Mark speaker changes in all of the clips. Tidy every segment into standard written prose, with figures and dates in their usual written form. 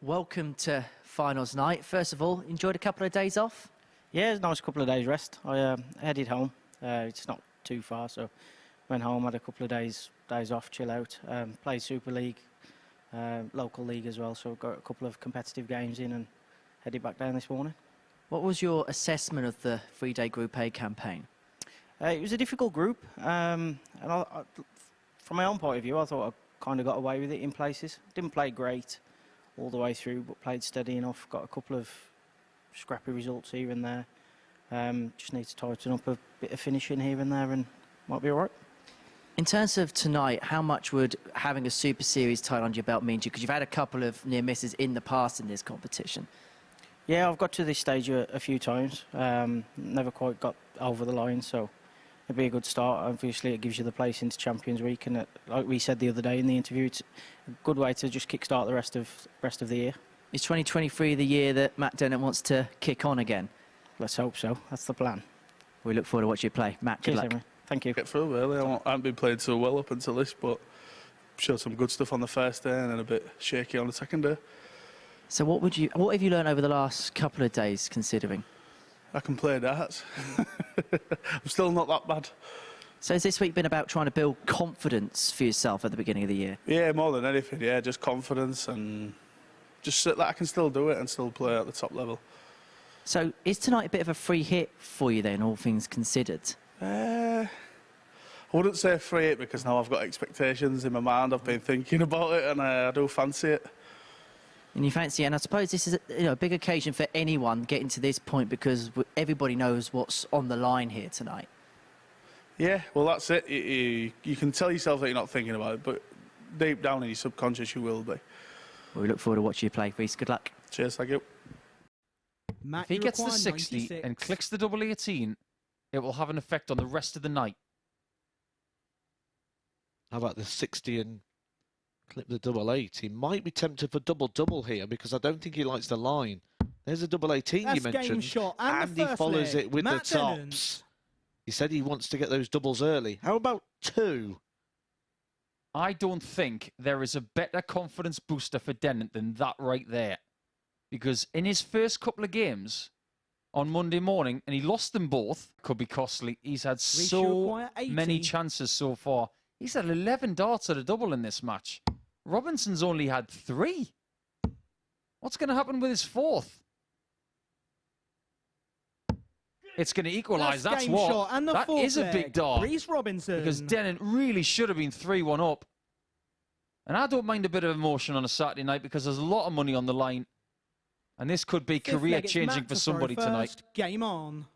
Speaker 1: Welcome to finals night. First of all, enjoyed a couple of days off?
Speaker 2: Yeah, it's a nice couple of days rest. I headed home. It's not too far, so went home, had a couple of days off, chill out. Played Super League, local league as well, so got a couple of competitive games in and headed back down this morning.
Speaker 1: What was your assessment of the three-day Group A campaign?
Speaker 2: It was a difficult group, and from my own point of view, I thought I kind of got away with it in places. Didn't play great all the way through, but played steady enough. Got a couple of scrappy results here and there. Just need to tighten up a bit of finishing here and there, and might be all right.
Speaker 1: In terms of tonight, how much would having a Super Series title under your belt mean to you? Because you've had a couple of near misses in the past in this competition.
Speaker 2: Yeah, I've got to this stage a few times. Never quite got over the line, so it'd be a good start. Obviously, it gives you the place into Champions Week, and like we said the other day in the interview, it's a good way to just kick-start the rest of the year.
Speaker 1: Is 2023 the year that Matt Dennett wants to kick on again?
Speaker 2: Let's hope so. That's the plan.
Speaker 1: We look forward to watching you play. Matt, good luck.
Speaker 2: Henry. Thank you.
Speaker 3: Get through really. I haven't been playing so well up until this, but showed some good stuff on the first day and then a bit shaky on the second day.
Speaker 1: So what have you learned over the last couple of days, considering?
Speaker 3: I can play darts. I'm still not that bad.
Speaker 1: So has this week been about trying to build confidence for yourself at the beginning of the year?
Speaker 3: Yeah, more than anything, yeah, just confidence and just that I can still do it and still play at the top level.
Speaker 1: So is tonight a bit of a free hit for you then, all things considered?
Speaker 3: I wouldn't say free hit because now I've got expectations in my mind. I've been thinking about it and I do fancy it.
Speaker 1: And you fancy it, and I suppose this is a big occasion for anyone getting to this point because everybody knows what's on the line here tonight.
Speaker 3: Yeah, well that's it. You can tell yourself that you're not thinking about it, but deep down in your subconscious you will be.
Speaker 1: Well, we look forward to watching you play, Reece. Good luck.
Speaker 3: Cheers, thank you.
Speaker 4: If he gets the 60 96. And clicks the double 18, it will have an effect on the rest of the night.
Speaker 5: How about the 60 and clip the double 8? He might be tempted for double-double here because I don't think he likes the line. There's a double 18
Speaker 4: That's
Speaker 5: you mentioned,
Speaker 4: game shot. And
Speaker 5: he follows it with
Speaker 4: Matt
Speaker 5: the tops.
Speaker 4: Dennett.
Speaker 5: He said he wants to get those doubles early. How about 2?
Speaker 4: I don't think there is a better confidence booster for Dennett than that right there. Because in his first couple of games on Monday morning, and he lost them both, could be costly. He's had so many chances so far. He's had 11 darts at a double in this match. Robinson's only had 3. What's going to happen with his 4th? It's going to equalise. That's what. That is a big dart.
Speaker 6: Reece Robinson.
Speaker 4: Because Dennett really should have been 3-1 up. And I don't mind a bit of emotion on a Saturday night because there's a lot of money on the line. And this could be career-changing for somebody tonight.
Speaker 6: Game on.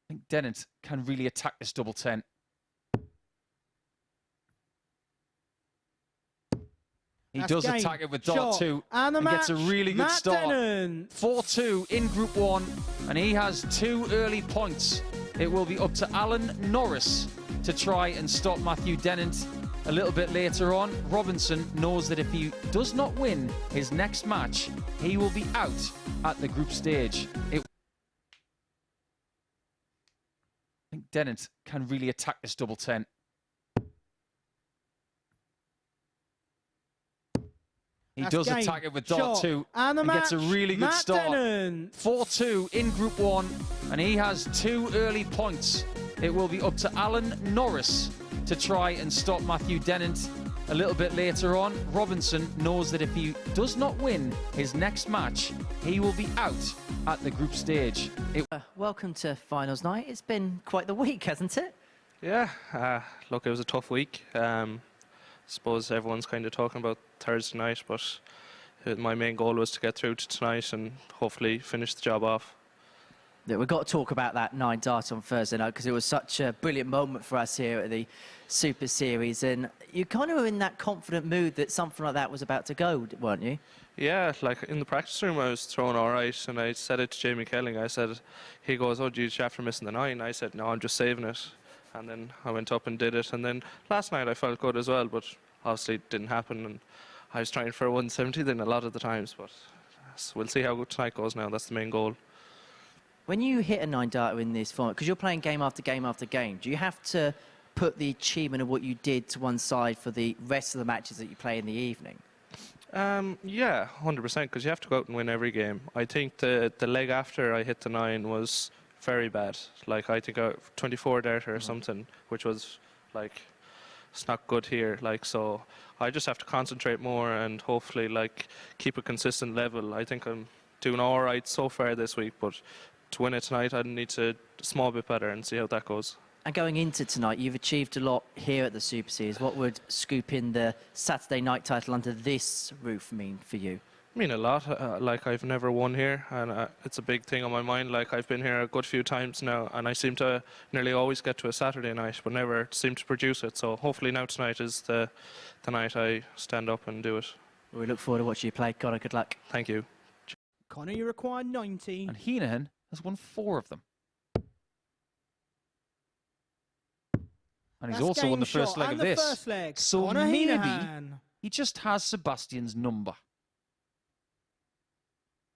Speaker 4: I think Dennett can really attack this double 10. He does attack it with dart 2 and gets a really good start. 4-2 in Group 1, and he has 2 early points. It will be up to Alan Norris to try and stop Matthew Dennett a little bit later on. Robinson knows that if he does not win his next match, he will be out at the group stage. I think Dennett can really attack this double 10. He does attack it with dart 2 and gets a really good start. 4-2 in Group 1, and he has 2 early points. It will be up to Alan Norris to try and stop Matthew Dennett a little bit later on. Robinson knows that if he does not win his next match, he will be out at the group stage.
Speaker 1: Welcome to finals night. It's been quite the week, hasn't it?
Speaker 7: Yeah, look, it was a tough week. Suppose everyone's kind of talking about Thursday night, but my main goal was to get through to tonight and hopefully finish the job off.
Speaker 1: Yeah, we've got to talk about that 9 dart on Thursday night because it was such a brilliant moment for us here at the Super Series, and you kind of were in that confident mood that something like that was about to go, weren't you?
Speaker 7: Yeah, like in the practice room I was throwing all right, and I said it to Jamie Kelling. I said, he goes, "Oh, geez, after missing the 9." I said, "No, I'm just saving it." And then I went up and did it, and then last night I felt good as well, but obviously it didn't happen, and I was trying for a 170 then a lot of the times, but we'll see how good tonight goes now. That's the main goal.
Speaker 1: When you hit a 9 darter in this format, because you're playing game after game after game, do you have to put the achievement of what you did to one side for the rest of the matches that you play in the evening?
Speaker 7: Yeah, 100%, because you have to go out and win every game. I think the leg after I hit the 9 was very bad. Like, I think 24 darter or something, which was, like, it's not good here. Like, so I just have to concentrate more and hopefully, like, keep a consistent level. I think I'm doing all right so far this week, but to win it tonight, I need to a small bit better and see how that goes.
Speaker 1: And going into tonight, you've achieved a lot here at the Super Series. What would scooping the Saturday night title under this roof mean for you?
Speaker 7: I mean, a lot. Like, I've never won here, and it's a big thing on my mind. Like, I've been here a good few times now, and I seem to nearly always get to a Saturday night, but never seem to produce it. So hopefully now tonight is the night I stand up and do it.
Speaker 1: We look forward to watching you play. Conor, good luck.
Speaker 7: Thank you.
Speaker 6: Conor, you require 90.
Speaker 4: And Heneghan has won 4 of them. And he's
Speaker 6: That's
Speaker 4: also won the
Speaker 6: game
Speaker 4: first
Speaker 6: shot
Speaker 4: leg
Speaker 6: and
Speaker 4: of
Speaker 6: the
Speaker 4: this.
Speaker 6: first leg.
Speaker 4: So
Speaker 6: Conor
Speaker 4: maybe
Speaker 6: Heneghan.
Speaker 4: he just has Sebastian's number.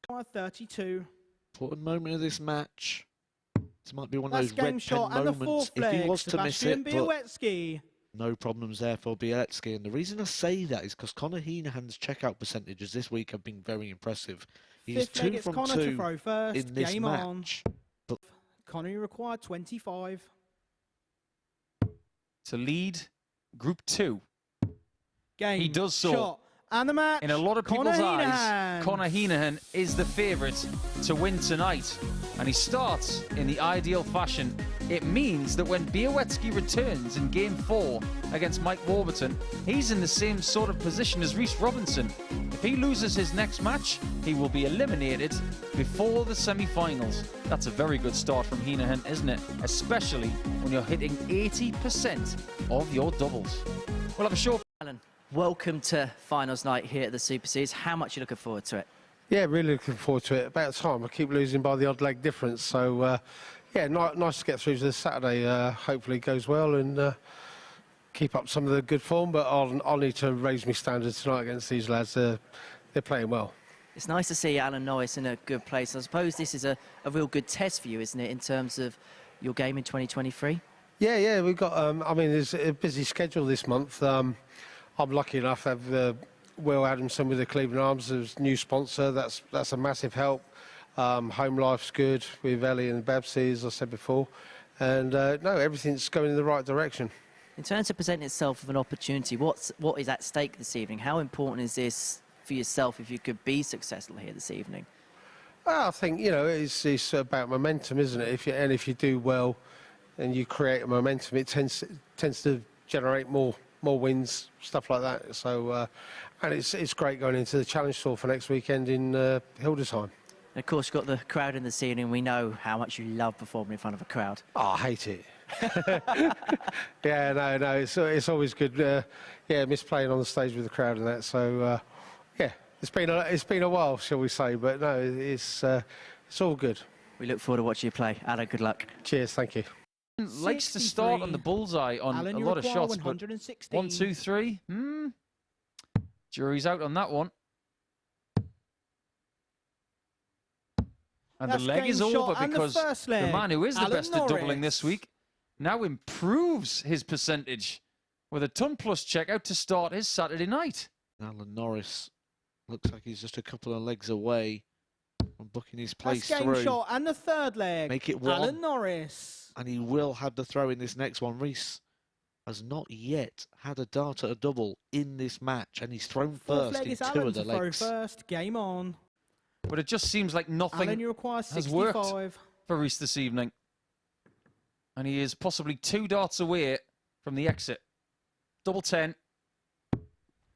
Speaker 6: Require 32.
Speaker 5: Important moment of this match. This might be one of
Speaker 6: That's
Speaker 5: those
Speaker 6: game
Speaker 5: red
Speaker 6: shot
Speaker 5: pen
Speaker 6: and the
Speaker 5: moments
Speaker 6: fourth
Speaker 5: if he
Speaker 6: leg.
Speaker 5: was to miss
Speaker 6: Sebastian
Speaker 5: it, but
Speaker 6: Białecki.
Speaker 5: no problems there for Białecki. And the reason I say that is because Conor Heneghan's checkout percentages this week have been very impressive. He's
Speaker 6: Fifth leg,
Speaker 5: 2
Speaker 6: it's
Speaker 5: from
Speaker 6: Conor to
Speaker 5: 2
Speaker 6: throw first.
Speaker 5: in this
Speaker 6: Game on.
Speaker 5: match.
Speaker 6: Conor, you require 25.
Speaker 4: To lead Group 2.
Speaker 6: Game.
Speaker 4: He does so.
Speaker 6: Shot. And the match.
Speaker 4: In a lot of
Speaker 6: Conor
Speaker 4: people's eyes,
Speaker 6: Heneghan.
Speaker 4: Conor Heneghan is the favourite to win tonight. And he starts in the ideal fashion. It means that when Białecki returns in Game 4 against Mike Warburton, he's in the same sort of position as Rhys Robinson. If he loses his next match, he will be eliminated before the semi-finals. That's a very good start from Heneghan, isn't it? Especially when you're hitting 80% of your doubles. We'll have a short...
Speaker 1: Alan, welcome to finals night here at the Super Series. How much are you looking forward to it?
Speaker 8: Yeah, really looking forward to it. About time. I keep losing by the odd leg difference. So, yeah, nice to get through to this Saturday. Hopefully it goes well and keep up some of the good form. But I'll need to raise my standards tonight against these lads. They're playing well. It's
Speaker 1: nice to see Alan Norris in a good place. I suppose this is a real good test for you, isn't it, in terms of your game in 2023?
Speaker 8: Yeah, we've got... I mean, there's a busy schedule this month. I'm lucky enough to have... Will Adamson with the Cleveland Arms as new sponsor. That's a massive help. Home life's good with Ellie and Babsy, as I said before. And no, everything's going in the right direction.
Speaker 1: In terms of presenting itself with an opportunity, what is at stake this evening? How important is this for yourself if you could be successful here this evening?
Speaker 8: Well, I think, you know, it's about momentum, isn't it? If you do well and you create a momentum, it tends to generate more wins, stuff like that. So, and it's great going into the Challenge Tour for next weekend in Hildesheim.
Speaker 1: And of course, you've got the crowd in the ceiling. We know how much you love performing in front of a crowd.
Speaker 8: Oh, I hate it. Yeah, no, it's always good. Yeah, miss playing on the stage with the crowd and that. So, yeah, it's been a while, shall we say? But no, it's all good.
Speaker 1: We look forward to watching you play. Alan, good luck.
Speaker 8: Cheers, thank you.
Speaker 4: Likes to start on the bullseye on
Speaker 6: Alan,
Speaker 4: a
Speaker 6: you
Speaker 4: lot of
Speaker 6: require
Speaker 4: shots, but
Speaker 6: 116.
Speaker 4: 1, 2, 3. Jury's out on that one. And
Speaker 6: That's
Speaker 4: the leg
Speaker 6: game
Speaker 4: is
Speaker 6: shot
Speaker 4: over
Speaker 6: and the
Speaker 4: because
Speaker 6: first
Speaker 4: the
Speaker 6: leg.
Speaker 4: man who is the
Speaker 6: Alan
Speaker 4: best at doubling
Speaker 6: Norris.
Speaker 4: this week now improves his percentage with a ton-plus check out to start his Saturday night.
Speaker 5: Alan Norris looks like he's just a couple of legs away from booking his place
Speaker 6: That's game
Speaker 5: through.
Speaker 6: shot and the third leg.
Speaker 5: Make it 1.
Speaker 6: Alan Norris.
Speaker 5: And he will have the throw in this next one. Rhys has not yet had a dart at a double in this match, and he's thrown
Speaker 6: Fourth
Speaker 5: first
Speaker 6: leg
Speaker 5: in
Speaker 6: is
Speaker 5: 2
Speaker 6: Alan
Speaker 5: of the
Speaker 6: to throw
Speaker 5: legs.
Speaker 6: first. Game on.
Speaker 4: But it just seems like nothing
Speaker 6: Alan, you require
Speaker 4: has worked
Speaker 6: 65.
Speaker 4: for Rhys this evening. And he is possibly 2 darts away from the exit. Double 10.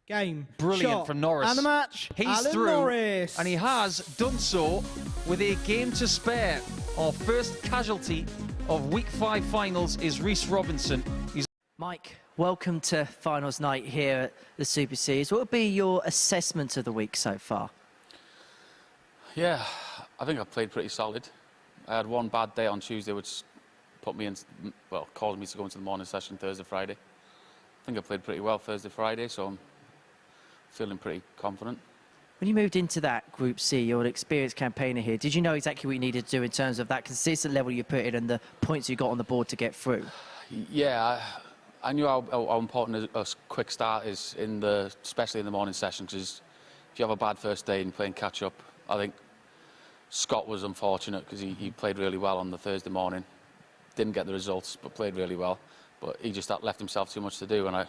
Speaker 6: Game.
Speaker 4: Brilliant
Speaker 6: shot.
Speaker 4: from Norris.
Speaker 6: And the match.
Speaker 4: He's
Speaker 6: Alan
Speaker 4: through,
Speaker 6: Norris.
Speaker 4: and he has done so with a game to spare. Our first casualty of Week 5 finals is Rhys Robinson.
Speaker 1: Mike, welcome to finals night here at the Super Series. What would be your assessment of the week so far?
Speaker 9: Yeah, I think I played pretty solid. I had one bad day on Tuesday, which put me in, well, caused me to go into the morning session Thursday, Friday. I think I played pretty well Thursday, Friday, so I'm feeling pretty confident.
Speaker 1: When you moved into that Group C, you're an experienced campaigner here. Did you know exactly what you needed to do in terms of that consistent level you put in and the points you got on the board to get through?
Speaker 9: Yeah, I knew how important a quick start is, especially in the morning session, because if you have a bad first day and playing catch-up, I think Scott was unfortunate because he played really well on the Thursday morning. Didn't get the results, but played really well. But he just left himself too much to do, and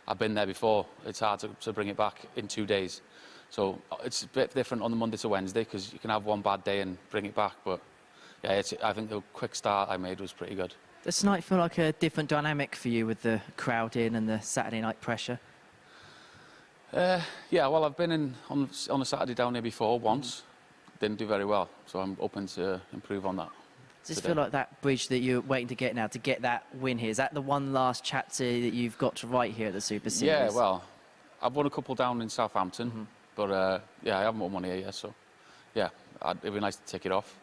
Speaker 9: I've been there before. It's hard to bring it back in 2 days. So it's a bit different on the Monday to Wednesday because you can have one bad day and bring it back. But yeah, I think the quick start I made was pretty good.
Speaker 1: Does tonight feel like a different dynamic for you with the crowd in and the Saturday night pressure?
Speaker 9: Yeah, well, I've been on a Saturday down here before once. Didn't do very well, so I'm hoping to improve on that.
Speaker 1: Does it feel like that bridge that you're waiting to get now, to get that win here? Is that the one last chapter that you've got to write here at the Super Series?
Speaker 9: Yeah, well, I've won a couple down in Southampton, but yeah, I haven't won one here yet, so yeah, it'd be nice to tick it off.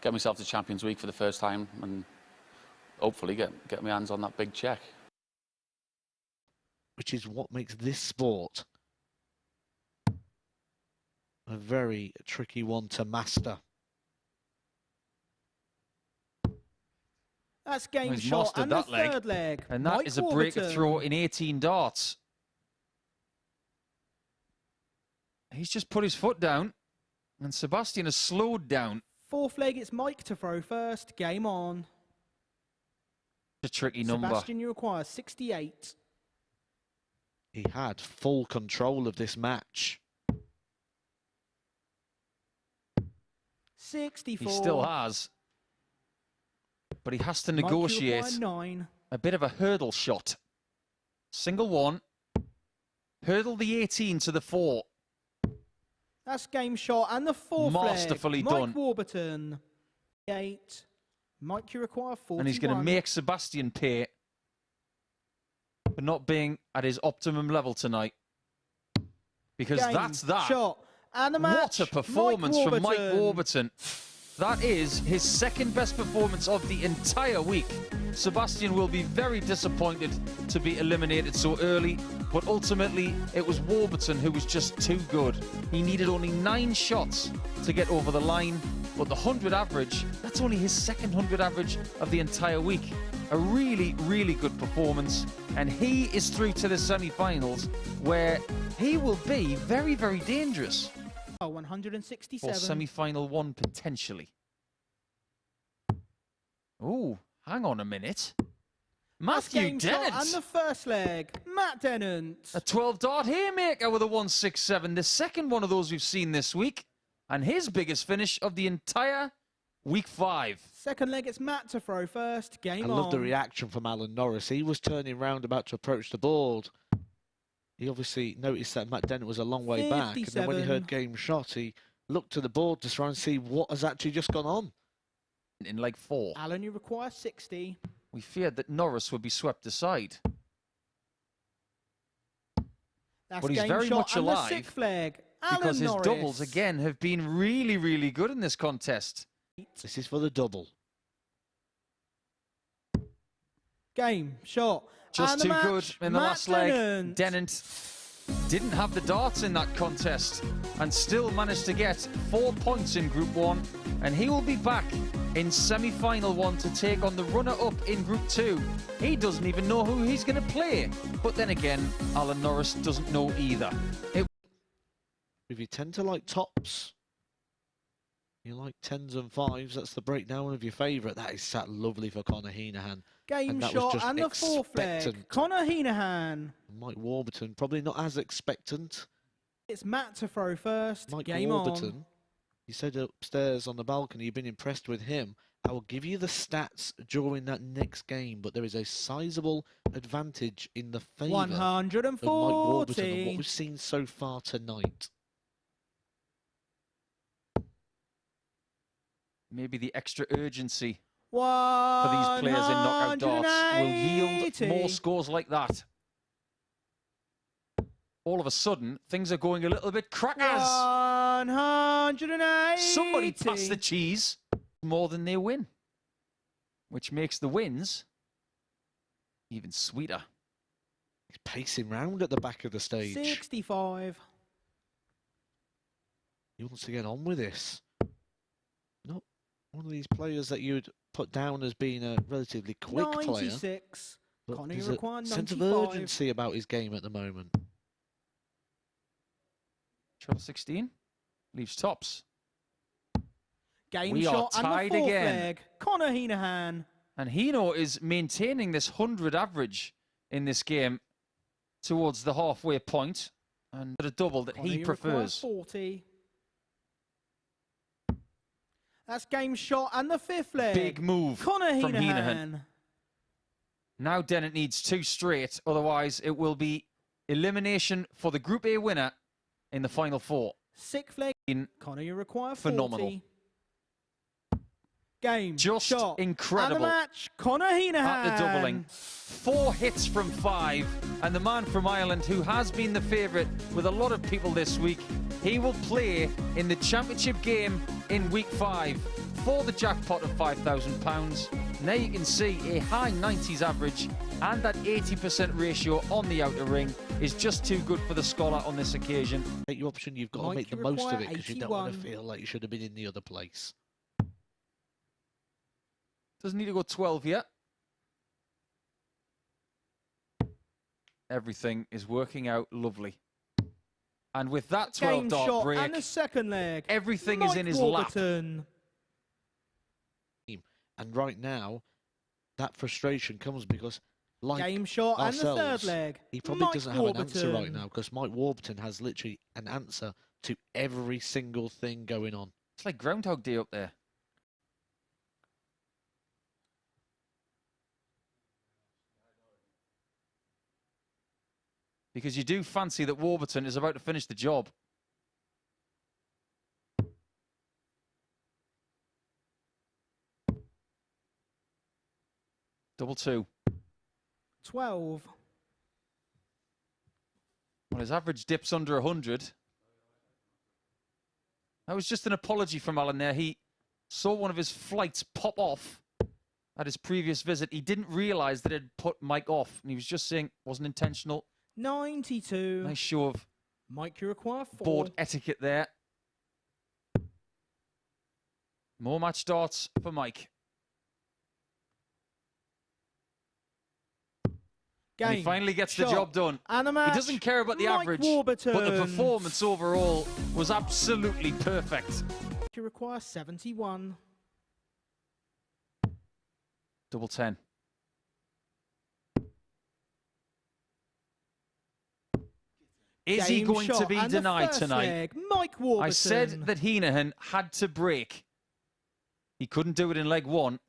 Speaker 9: Get myself to Champions Week for the first time and hopefully get my hands on that big check.
Speaker 5: Which is what makes this sport a very tricky one to master.
Speaker 6: That's game
Speaker 4: He's
Speaker 6: shot
Speaker 4: mastered
Speaker 6: and the
Speaker 4: that leg.
Speaker 6: third leg.
Speaker 4: And that
Speaker 6: Mike
Speaker 4: is a break of
Speaker 6: Warburton.
Speaker 4: throw in 18 darts. He's just put his foot down, and Sebastian has slowed down.
Speaker 6: Fourth leg, it's Mike to throw first. Game on.
Speaker 4: A tricky number.
Speaker 6: Sebastian, you require 68.
Speaker 5: He had full control of this match.
Speaker 6: 64.
Speaker 4: He still has. But he has to
Speaker 6: Mike, you
Speaker 4: negotiate
Speaker 6: require 9.
Speaker 4: a bit of a hurdle shot. Single one. Hurdle the 18 to the 4.
Speaker 6: That's game shot and the fourth
Speaker 4: Masterfully
Speaker 6: leg. Mike
Speaker 4: done.
Speaker 6: Warburton. 8. Mike, you require 41.
Speaker 4: And he's going to make Sebastian pay for not being at his optimum level tonight. Because
Speaker 6: Game,
Speaker 4: that's that.
Speaker 6: Shot and the match.
Speaker 4: What a performance from Mike
Speaker 6: Warburton.
Speaker 4: Warburton. That is his second best performance of the entire week. Sebastian will be very disappointed to be eliminated so early, but ultimately it was Warburton who was just too good. He needed only 9 shots to get over the line, but the 100 average, that's only his second 100 average of the entire week. A really, really good performance, and he is through to the semi-finals where he will be very, very dangerous.
Speaker 6: 167.
Speaker 4: Or semi-final 1 potentially. Oh, hang on a minute.
Speaker 6: That's
Speaker 4: Matthew
Speaker 6: game shot
Speaker 4: Dennett.
Speaker 6: and the first leg. Matt Dennett.
Speaker 4: A 12-dart haymaker with a 167. The second one of those we've seen this week. And his biggest finish of the entire week 5.
Speaker 6: Second leg, it's Matt to throw first. Game
Speaker 5: I
Speaker 6: on.
Speaker 5: love the reaction from Alan Norris. He was turning round about to approach the board. He obviously noticed that Matt Dennett was a long way back. And then when he
Speaker 6: 57.
Speaker 5: heard game shot, he looked to the board to try and see what has actually just gone on.
Speaker 4: In leg 4.
Speaker 6: Alan, you require 60.
Speaker 4: We feared that Norris would be swept aside.
Speaker 6: That's
Speaker 4: But he's
Speaker 6: game
Speaker 4: very
Speaker 6: shot
Speaker 4: much
Speaker 6: and
Speaker 4: alive
Speaker 6: the sixth leg. Alan
Speaker 4: because his
Speaker 6: Norris.
Speaker 4: doubles, again, have been really, really good in this contest.
Speaker 5: This is for the double.
Speaker 6: Game shot.
Speaker 4: Just
Speaker 6: and the
Speaker 4: too
Speaker 6: match,
Speaker 4: good in the
Speaker 6: Matt
Speaker 4: last leg.
Speaker 6: Dennett.
Speaker 4: Dennett didn't have the darts in that contest and still managed to get 4 points in Group 1. And he will be back in semi-final 1 to take on the runner-up in Group 2. He doesn't even know who he's going to play. But then again, Alan Norris doesn't know either.
Speaker 5: If you tend to like tops, you like 10s and 5s, that's the breakdown of your favourite. That is sat lovely for Conor Heneghan.
Speaker 6: Game
Speaker 5: And that was
Speaker 6: shot
Speaker 5: just
Speaker 6: and the fourth leg.
Speaker 5: expectant.
Speaker 6: Conor Heneghan.
Speaker 5: Mike Warburton, probably not as expectant.
Speaker 6: It's Matt to throw first.
Speaker 5: Mike
Speaker 6: Game
Speaker 5: Warburton,
Speaker 6: on.
Speaker 5: he said upstairs on the balcony you've been impressed with him. I will give you the stats during that next game, but there is a sizable advantage in the favour of Mike Warburton and what
Speaker 6: 140.
Speaker 5: we've seen so far tonight.
Speaker 4: Maybe the extra urgency for
Speaker 6: For
Speaker 4: these players in knockout darts will yield more scores like that. All of a sudden, things are going a little bit crackers.
Speaker 6: 180.
Speaker 4: Somebody pass the cheese more than they win, which makes the wins even sweeter.
Speaker 5: He's pacing round at the back of the stage.
Speaker 6: 65.
Speaker 5: He wants to get on with this. Not one of these players that you'd put down as being a relatively quick player.
Speaker 6: 96.
Speaker 5: But
Speaker 6: Connor,
Speaker 5: there's
Speaker 6: you
Speaker 5: a
Speaker 6: require
Speaker 5: sense of
Speaker 6: 95.
Speaker 5: urgency about his game at the moment.
Speaker 4: Treble 16 leaves tops.
Speaker 6: Game
Speaker 4: We are
Speaker 6: shot and the
Speaker 4: tied
Speaker 6: fourth
Speaker 4: again.
Speaker 6: leg. Connor Heneghan.
Speaker 4: And Hino is maintaining this 100 average in this game towards the halfway point. And a double that
Speaker 6: Connor,
Speaker 4: he
Speaker 6: you require
Speaker 4: prefers.
Speaker 6: 40. That's game shot and the fifth leg.
Speaker 4: Big move
Speaker 6: Connor
Speaker 4: from
Speaker 6: Heneghan.
Speaker 4: Heneghan. Now Dennett needs 2 straight. Otherwise, it will be elimination for the Group A winner in the final 4.
Speaker 6: Sixth leg. Connor, you require 40.
Speaker 4: Phenomenal.
Speaker 6: Game.
Speaker 4: Just
Speaker 6: shot.
Speaker 4: incredible.
Speaker 6: And the match. Connor Heneghan.
Speaker 4: At the doubling. 4 hits from 5. And the man from Ireland, who has been the favourite with a lot of people this week, he will play in the championship game in week 5 for the jackpot of £5,000. Now you can see a high 90s average, and that 80% ratio on the outer ring is just too good for the scholar on this occasion.
Speaker 5: Take your option, you've got to
Speaker 6: Mike,
Speaker 5: make the
Speaker 6: you
Speaker 5: most of
Speaker 6: require
Speaker 5: it because you don't want to
Speaker 6: 81.
Speaker 5: feel like you should have been in the other place.
Speaker 4: Doesn't need to go 12 yet. Everything is working out lovely. And with that
Speaker 6: Game
Speaker 4: 12-dart
Speaker 6: shot
Speaker 4: break,
Speaker 6: and the second leg.
Speaker 4: everything
Speaker 6: Mike
Speaker 4: is in his
Speaker 6: Warburton.
Speaker 4: lap.
Speaker 5: And right now, that frustration comes because, like
Speaker 6: Game shot and the
Speaker 5: ourselves,
Speaker 6: third leg.
Speaker 5: he probably
Speaker 6: Mike
Speaker 5: doesn't have an answer right
Speaker 6: Warburton.
Speaker 5: now because Mike Warburton has literally an answer to every single thing going on.
Speaker 4: It's like Groundhog Day up there. Because you do fancy that Warburton is about to finish the job. Double 2.
Speaker 6: 12.
Speaker 4: Well, his average dips under 100. That was just an apology from Alan there. He saw one of his flights pop off at his previous visit. He didn't realise that it had put Mike off, and he was just saying it wasn't intentional.
Speaker 6: 92.
Speaker 4: Nice show of
Speaker 6: Mike, you require 4.
Speaker 4: board etiquette there. More match darts for Mike.
Speaker 6: Game.
Speaker 4: And he finally gets the
Speaker 6: shot,
Speaker 4: job done.
Speaker 6: And the match.
Speaker 4: He doesn't care about the
Speaker 6: Mike
Speaker 4: average,
Speaker 6: Warburton.
Speaker 4: but the performance overall was absolutely perfect.
Speaker 6: You require 71.
Speaker 4: Double 10. Is he
Speaker 6: Game
Speaker 4: going to
Speaker 6: shot
Speaker 4: be
Speaker 6: and the
Speaker 4: denied
Speaker 6: first
Speaker 4: tonight?
Speaker 6: leg, Mike Warburton.
Speaker 4: I said that Heneghan had to break. He couldn't do it in leg 1.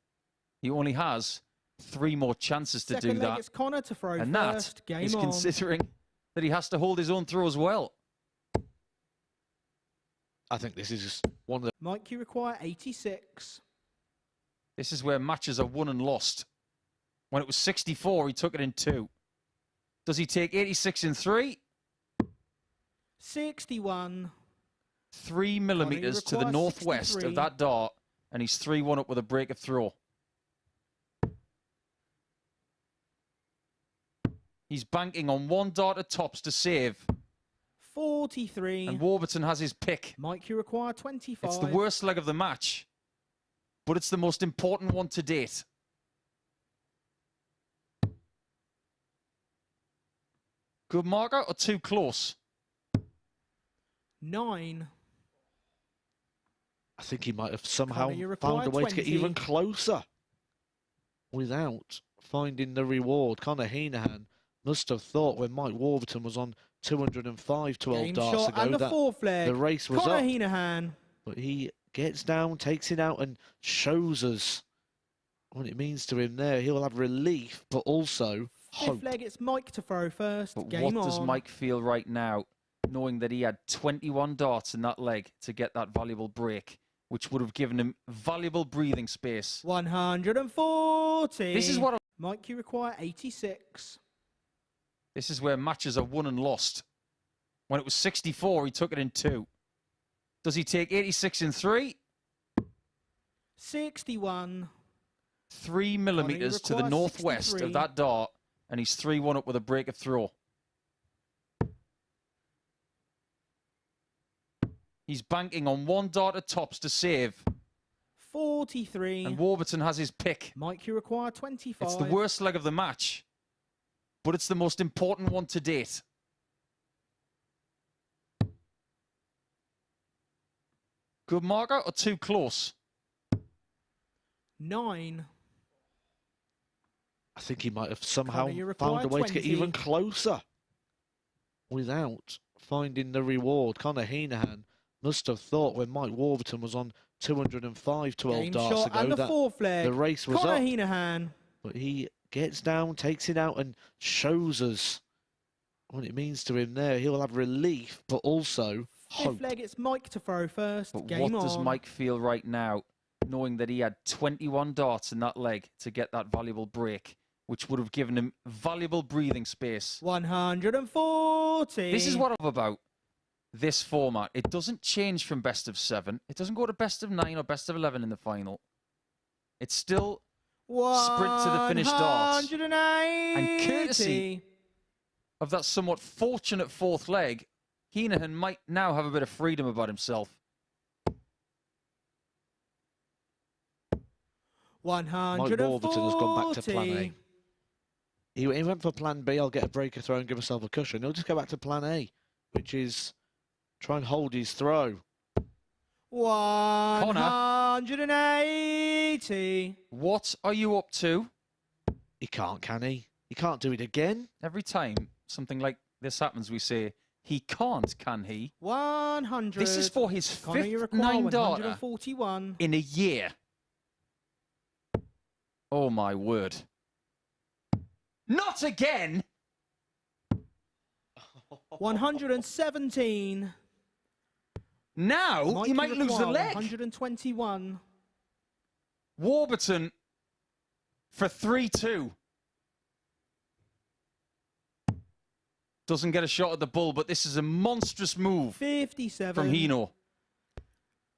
Speaker 4: He only has 3 more chances to
Speaker 6: Second
Speaker 4: do
Speaker 6: leg,
Speaker 4: that.
Speaker 6: it's Connor to throw
Speaker 4: And
Speaker 6: first.
Speaker 4: that
Speaker 6: Game
Speaker 4: is
Speaker 6: on.
Speaker 4: considering that he has to hold his own throw as well.
Speaker 5: I think this is just one of the
Speaker 6: Mike, you require 86.
Speaker 4: This is where matches are won and lost. When it was 64, he took it in 2. Does he take 86 in 3?
Speaker 6: 61.
Speaker 4: 3 millimetres to the
Speaker 6: requires
Speaker 4: northwest
Speaker 6: 63.
Speaker 4: of that dart, and he's 3-1 up with a break of throw. He's banking on 1 dart at tops to save,
Speaker 6: 43.
Speaker 4: and Warburton has his pick.
Speaker 6: Mike, you require 25.
Speaker 4: It's the worst leg of the match, but it's the most important one to date. Good marker or too close?
Speaker 6: 9.
Speaker 5: I think he might have somehow
Speaker 6: Connor, you
Speaker 5: found a
Speaker 6: require
Speaker 5: way to get
Speaker 6: 20.
Speaker 5: even closer without finding the reward. Connor Heneghan must have thought when Mike Warburton was on 205 12
Speaker 6: Game
Speaker 5: darts
Speaker 6: shot
Speaker 5: ago
Speaker 6: and the
Speaker 5: that
Speaker 6: fourth leg.
Speaker 5: the race was
Speaker 6: Connor
Speaker 5: up.
Speaker 6: Heneghan.
Speaker 5: But he gets down, takes it out and shows us what it means to him there. He'll have relief, but also hope.
Speaker 6: Fifth leg, it's Mike to throw first.
Speaker 4: But
Speaker 6: Game
Speaker 4: what does
Speaker 6: on.
Speaker 4: Mike feel right now, knowing that he had 21 darts in that leg to get that valuable break, which would have given him valuable breathing space?
Speaker 6: 140.
Speaker 4: This is what
Speaker 6: Mike, you require 86.
Speaker 4: This is where matches are won and lost. When it was 64, he took it in 2. Does he take 86 in 3?
Speaker 6: 61.
Speaker 4: 3 millimetres to the
Speaker 6: requires
Speaker 4: northwest
Speaker 6: 63.
Speaker 4: of that dart, and he's 3-1 up with a break of throw. He's banking on 1 dart at tops to save,
Speaker 6: 43.
Speaker 4: and Warburton has his pick.
Speaker 6: Mike, you require 25.
Speaker 4: It's the worst leg of the match, but it's the most important one to date. Good marker or too close?
Speaker 6: 9.
Speaker 5: I think he might have somehow
Speaker 6: Connor, you
Speaker 5: found a
Speaker 6: require
Speaker 5: way to get
Speaker 6: 20.
Speaker 5: even closer without finding the reward. Connor Heneghan must have thought when Mike Warburton was on 205 12
Speaker 6: Game
Speaker 5: darts
Speaker 6: shot
Speaker 5: ago
Speaker 6: and the
Speaker 5: that
Speaker 6: fourth leg.
Speaker 5: the race was
Speaker 6: Connor
Speaker 5: up.
Speaker 6: Heneghan.
Speaker 5: But he gets down, takes it out and shows us what it means to him there. He'll have relief, but also hope.
Speaker 6: Fifth leg, it's Mike to throw first.
Speaker 4: But
Speaker 6: Game
Speaker 4: what
Speaker 6: on.
Speaker 4: does Mike feel right now, knowing that he had 21 darts in that leg to get that valuable break, which would have given him valuable breathing space?
Speaker 6: 140.
Speaker 4: This is what I'm about this format. It doesn't change from best of 7. It doesn't go to best of 9 or best of 11 in the final. It's still sprint to the finish darts.
Speaker 6: 180.
Speaker 4: And courtesy of that somewhat fortunate fourth leg, Heneghan might now have a bit of freedom about himself.
Speaker 6: 140.
Speaker 5: Mike Warburton has gone back to plan A. He went for plan B, I'll get a breaker throw and give myself a cushion. He'll just go back to plan A, which is try and hold his throw.
Speaker 6: 180.
Speaker 4: What are you up to?
Speaker 5: He can't, can he? He can't do it again.
Speaker 4: Every time something like this happens, we say, he can't, can he?
Speaker 6: 100.
Speaker 4: This is for his
Speaker 6: Connor, you
Speaker 4: fifth
Speaker 6: require
Speaker 4: 9-darter
Speaker 6: 141.
Speaker 4: in a year. Oh, my word. Not again!
Speaker 6: 117.
Speaker 4: Now,
Speaker 6: Mike,
Speaker 4: he might
Speaker 6: you
Speaker 4: lose a
Speaker 6: require
Speaker 4: leg.
Speaker 6: 121.
Speaker 4: Warburton for 3-2. Doesn't get a shot at the bull, but this is a monstrous move
Speaker 6: 57.
Speaker 4: from Hino.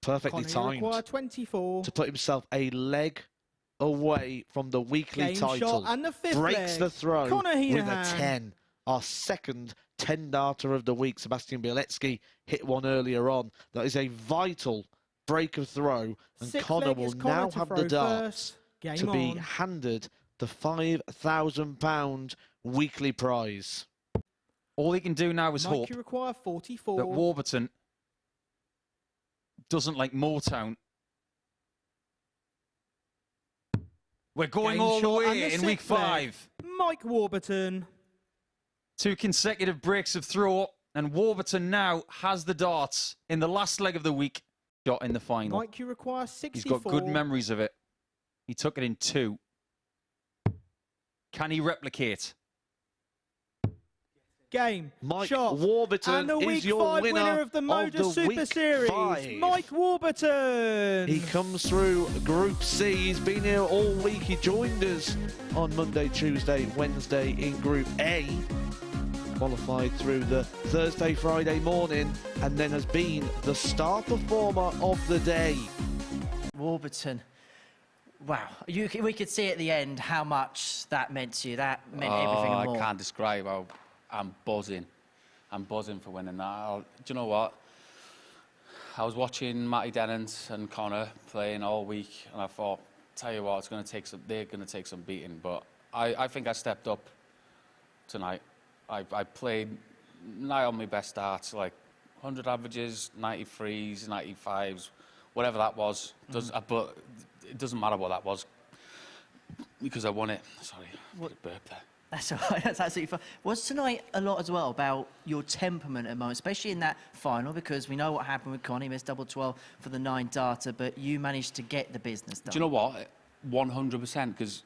Speaker 5: Perfectly
Speaker 6: Connor, you require
Speaker 5: timed
Speaker 6: 24.
Speaker 5: to put himself a leg away from the weekly
Speaker 6: Game
Speaker 5: title.
Speaker 6: shot and the fifth
Speaker 5: Breaks
Speaker 6: leg.
Speaker 5: the throw
Speaker 6: Connor
Speaker 5: with a
Speaker 6: Heneghan.
Speaker 5: 10. Our second 10-darter of the week. Sebastian Bieletsky hit one earlier on. That is a vital break of throw. And
Speaker 6: Sixth
Speaker 5: Connor
Speaker 6: leg
Speaker 5: will
Speaker 6: is Connor
Speaker 5: now
Speaker 6: to
Speaker 5: have
Speaker 6: throw
Speaker 5: the darts
Speaker 6: first. Game
Speaker 5: to be
Speaker 6: on.
Speaker 5: handed the £5,000 weekly prize.
Speaker 4: All he can do now is
Speaker 6: Mike,
Speaker 4: hope
Speaker 6: you require 44.
Speaker 4: that Warburton doesn't like Motown. We're going
Speaker 6: Game
Speaker 4: all the
Speaker 6: shot and
Speaker 4: way
Speaker 6: the
Speaker 4: in week
Speaker 6: sixth leg.
Speaker 4: 5.
Speaker 6: Mike Warburton.
Speaker 4: 2 consecutive breaks of throw, and Warburton now has the darts in the last leg of the week. Shot in the final.
Speaker 6: Mike, you require 64.
Speaker 4: He's got good memories of it. He took it in 2. Can he replicate?
Speaker 6: Game.
Speaker 5: Mike
Speaker 6: shot.
Speaker 5: Warburton
Speaker 6: and the
Speaker 5: is
Speaker 6: week
Speaker 5: your
Speaker 6: 5
Speaker 5: winner
Speaker 6: of the Motor Super
Speaker 5: week
Speaker 6: Series.
Speaker 5: 5.
Speaker 6: Mike Warburton.
Speaker 5: He comes through Group C. He's been here all week. He joined us on Monday, Tuesday, Wednesday in Group A. Qualified through the Thursday, Friday morning, and then has been the star performer of the day.
Speaker 1: Warburton. Wow. We could see at the end how much that meant to you. That meant everything and more.
Speaker 9: I can't describe how I'm buzzing. I'm buzzing for winning that. Do you know what? I was watching Matty Dennant and Connor playing all week, and I thought, tell you what, they're going to take some beating. But I think I stepped up tonight. I played nigh on my best darts, like 100 averages, 93s, 95s, whatever that was. But it doesn't matter what that was because I won it. Sorry, what burp there.
Speaker 1: That's all right, that's absolutely fine. Was tonight a lot as well about your temperament at the moment, especially in that final, because we know what happened with Connie, missed double 12 for the 9-darter, but you managed to get the business done.
Speaker 9: Do you know what? 100%, because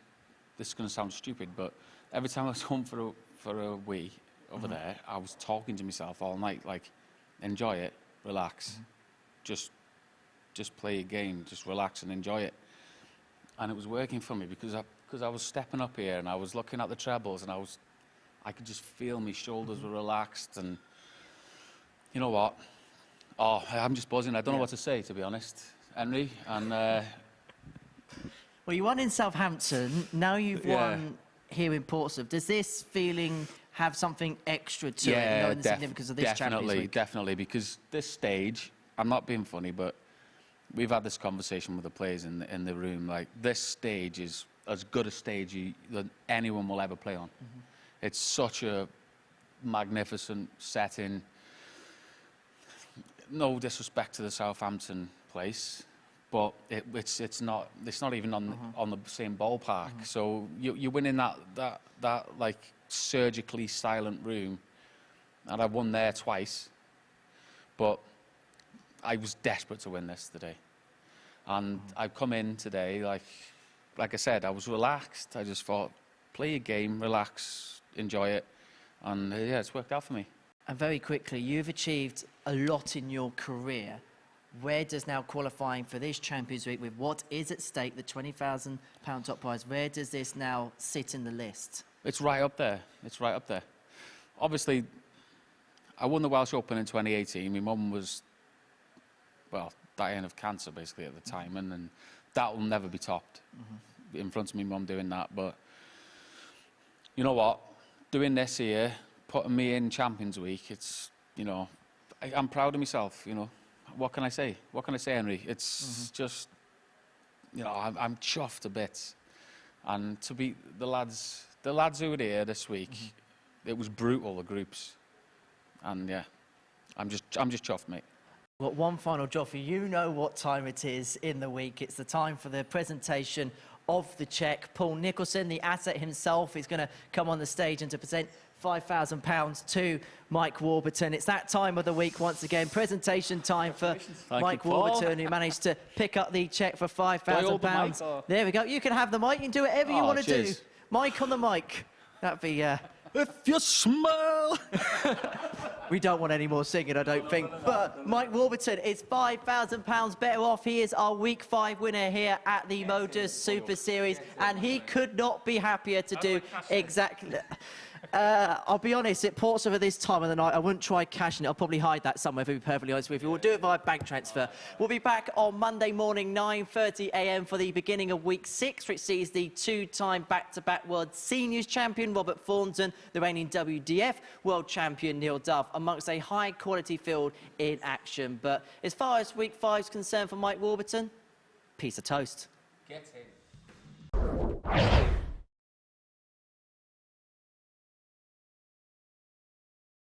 Speaker 9: this is going to sound stupid, but every time I was home for a wee over there, I was talking to myself all night, like, enjoy it, relax, just play a game, just relax and enjoy it. And it was working for me because I was stepping up here and I was looking at the trebles and I could just feel my shoulders were relaxed, and you know what? Oh, I'm just buzzing. I don't know what to say, to be honest, Henry. And
Speaker 1: well, you won in Southampton. Now you've won here in Portsmouth. Does this feeling have something extra to it, knowing the significance of this Champions League?
Speaker 9: Definitely, because this stage, I'm not being funny, but we've had this conversation with the players in the room. Like, this stage is as good a stage that anyone will ever play on. It's such a magnificent setting. No disrespect to the Southampton place, but it's not even on the same ballpark. So you're winning that like surgically silent room, and I've won there twice, but I was desperate to win this today, and I've come in today like I said, I was relaxed. I just thought, play your game, relax, enjoy it, and yeah, it's worked out for me.
Speaker 1: And very quickly, you've achieved a lot in your career. Where does now qualifying for this Champions Week with what is at stake, the £20,000 top prize, where does this now sit in the list?
Speaker 9: It's right up there. It's right up there. Obviously, I won the Welsh Open in 2018. My mum was, well, dying of cancer basically at the time, and that will never be topped in front of my mum doing that. But you know what? Doing this here, putting me in Champions Week, it's, you know, I'm proud of myself, you know. What can I say? What can I say, Henry? It's just, you know, I'm chuffed a bit. And to beat the lads who were here this week, it was brutal, the groups. And yeah, I'm just chuffed, mate.
Speaker 1: Well, one final job for you. You know what time it is in the week. It's the time for the presentation of the cheque. Paul Nicholson, the asset himself, is going to come on the stage and to present £5,000 to Mike Warburton. It's that time of the week once again. Presentation time for Mike Warburton, who managed to pick up the cheque for £5,000. There we go. You can have the mic. You can do whatever you want to do. Mike on the mic. That'd be...
Speaker 10: If you smile.
Speaker 1: We don't want any more singing, I don't think. But Mike Warburton is £5,000 better off. He is our Week 5 winner here at the Modus Super Series, and he could not be happier to do exactly... I'll be honest, at Portsmouth at this time of the night, I wouldn't try cashing it. I'll probably hide that somewhere, to be perfectly honest with you. We'll do it via bank transfer. We'll be back on Monday morning, 9:30 a.m. for the beginning of Week 6, which sees the two-time back-to-back World Seniors Champion, Robert Thornton, the reigning WDF World Champion, Neil Dove, amongst a high-quality field in action. But as far as Week 5 is concerned for Mike Warburton, piece of toast.
Speaker 9: Get in.